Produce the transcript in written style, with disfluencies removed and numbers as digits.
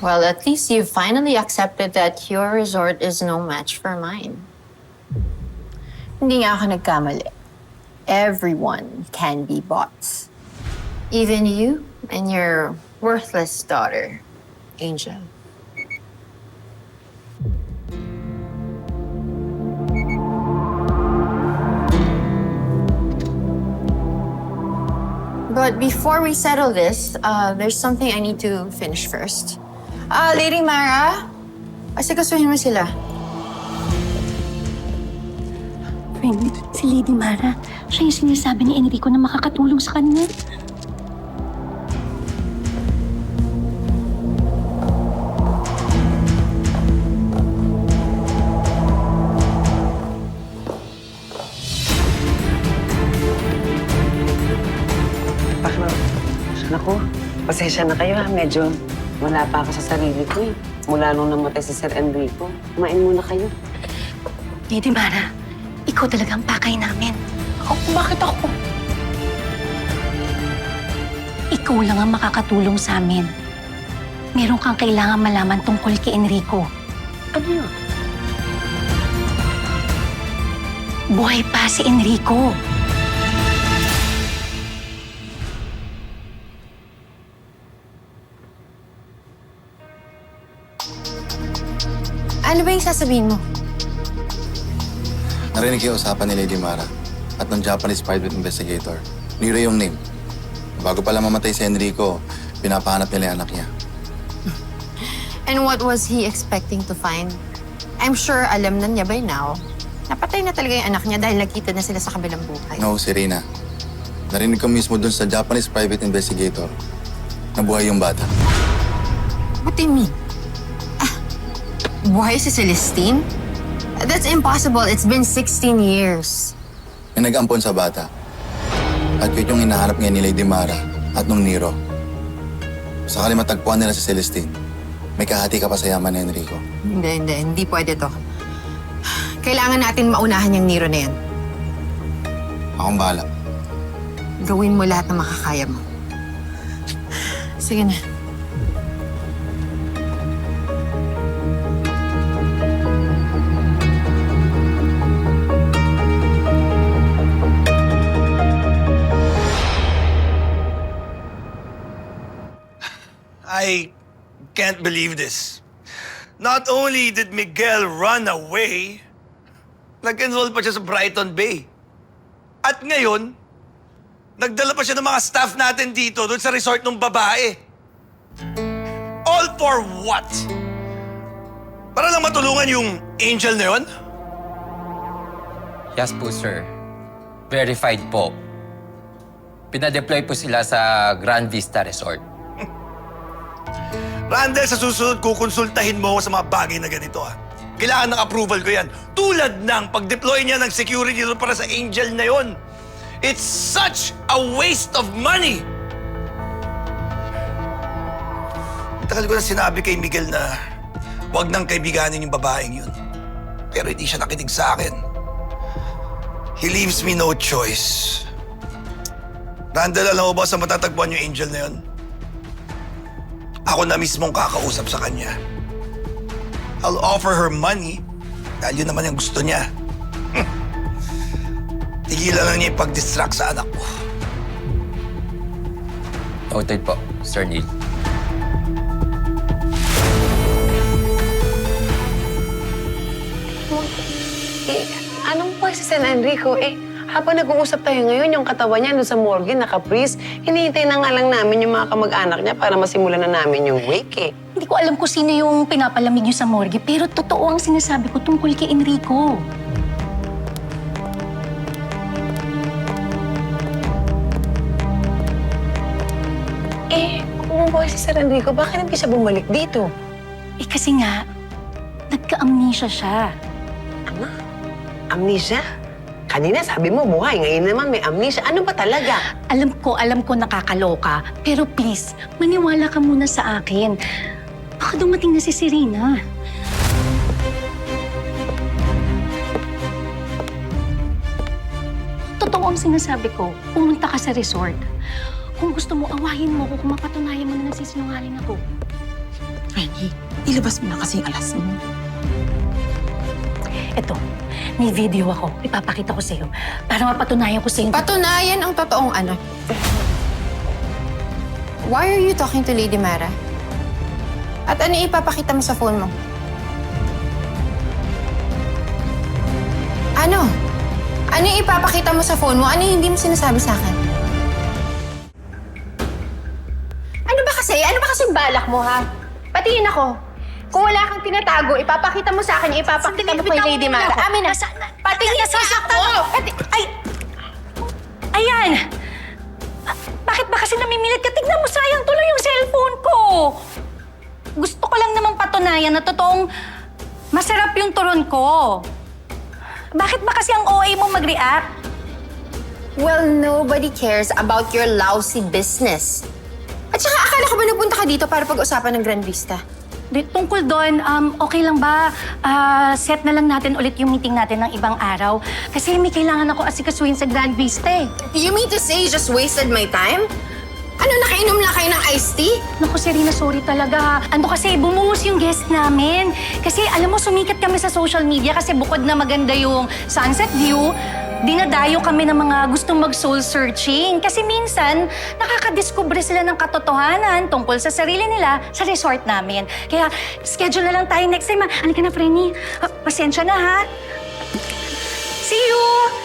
Well, at least you finally accepted that your resort is no match for mine. Hindi nga ako nagkamali. Everyone can be bought. Even you and your worthless daughter, Angel. But before we settle this, there's something I need to finish first. Lady Mara, asikasuhin mo sila. Friend, si Lady Mara, siya yung sinasabi ni Enrico na makakatulong sa kanya. Naku, pasensya na kayo ha. Medyo wala pa ako sa sarili ko eh. Mula nung namatay si Sir Enrico. Kumain muna kayo. Lady Mara, ikaw talagang pakay namin. Bakit ako? Ikaw lang ang makakatulong sa amin. Meron kang kailangan malaman tungkol kay Enrico. Ano yun? Buhay pa si Enrico. Ano ba yung sasabihin mo? Narinig yung usapan ni Lady Mara at ng Japanese private investigator. Niro yung name. Bago pala mamatay si Enrico, pinapahanap nila yung anak niya. And what was he expecting to find? I'm sure alam na niya by now. Napatay na talaga yung anak niya dahil nagkita na sila sa kabilang buhay. No, Serena. Narinig ko mismo dun sa Japanese private investigator na buhay yung bata. What do you mean? Buhay si Celestine? That's impossible. It's been 16 years. May nag-ampon sa bata. At yun yung hinahanap ngayon ni Lady Mara at nung Nero. Sakali matagpuan nila si Celestine, may kahati ka pa sa yaman ni Enrico. Hindi pwede to. Kailangan natin maunahan yung Nero na yan. Akong bahala. Gawin mo lahat ng makakaya mo. Sige na. I can't believe this. Not only did Miguel run away, nag-enroll pa siya sa Brighton Bay. At ngayon, nagdala pa siya ng mga staff natin dito doon sa resort ng babae. All for what? Para lang matulungan yung angel na yun? Yes po, sir. Verified po. Pinadeploy po sila sa Grand Vista Resort. Randall, sa susunod, kukonsultahin mo ako sa mga bagay na ganito, ha? Kailangan ng approval ko yan. Tulad ng pag-deploy niya ng security doon para sa angel na yon. It's such a waste of money! Tagal ko na sinabi kay Miguel na huwag nang kaibiganin yung babaeng yun. Pero hindi siya nakinig sa akin. He leaves me no choice. Randall, alam mo ba saan matatagpuan yung angel na yun? Ako na mismong kakausap sa kanya. I'll offer her money dahil yun naman yung gusto niya. Tigilan lang niya yung pag-distract sa anak ko. Noted po, Sir Neil. Anong po si San Enrico? Habang nag-uusap tayo ngayon, yung katawan niya doon sa morgue, naka-freeze, hinihintay na nga lang namin yung mga kamag-anak niya para masimulan na namin yung wake, Hindi ko alam kung sino yung pinapalamig niyo sa morgue, pero totoo ang sinasabi ko tungkol kay Enrico. Kung buhay si Sir Enrico, bakit hindi siya bumalik dito? Kasi nga, nagka-amnesia siya. Ano? Amnesia? Kanina sabi mo buhay, ngayon naman may amnesia. Ano ba talaga? Alam ko nakakaloka, pero please, maniwala ka muna sa akin. Baka dumating na si Serena. Totoo ang sinasabi ko, pumunta ka sa resort. Kung gusto mo, awayin mo ko kung mapatunayan mo na nagsisinungaling ako. Friend, Ilabas mo na kasi yung alas mo. Eto, may video ako. Ipapakita ko sa'yo para mapatunayan ko sa'yo. Patunayan ang totoong ano. Why are you talking to Lady Mara? At ano ipapakita mo sa phone mo? Ano? Ano ipapakita mo sa phone mo? Ano yung hindi mo sinasabi sa akin? Ano ba kasi? Ano ba kasing balak mo, ha? Patingin ako. Kung wala kang tinatago, ipapakita mo sa akin, ipapakita mo kay Lady Mara. Amin na. Patingin sa ako! Ay! Ayan! Bakit ba kasi namimilit ka? Tignan mo, sayang tuloy yung cellphone ko! Gusto ko lang naman patunayan na totoong masarap yung turon ko. Bakit ba kasi ang OA mo mag-react? Well, nobody cares about your lousy business. At saka, akala ko ba nagpunta ka dito para pag-usapan ng Grand Vista? Tungkol doon, okay lang ba set na lang natin ulit yung meeting natin ng ibang araw? Kasi may kailangan ako asikasuhin sa Grand Vista eh. You mean to say you just wasted my time? Ano, nakainom lang kayo ng iced tea? Naku, Serena, sorry talaga. Ano kasi, bumuhos yung guest namin. Kasi alam mo, sumikat kami sa social media kasi bukod na maganda yung sunset view, dinadayo kami ng mga gustong mag-soul searching. Kasi minsan, nakakadiskubre sila ng katotohanan tungkol sa sarili nila sa resort namin. Kaya, schedule na lang tayo next time. Halika na, Frenny. Pasensya na, ha? See you!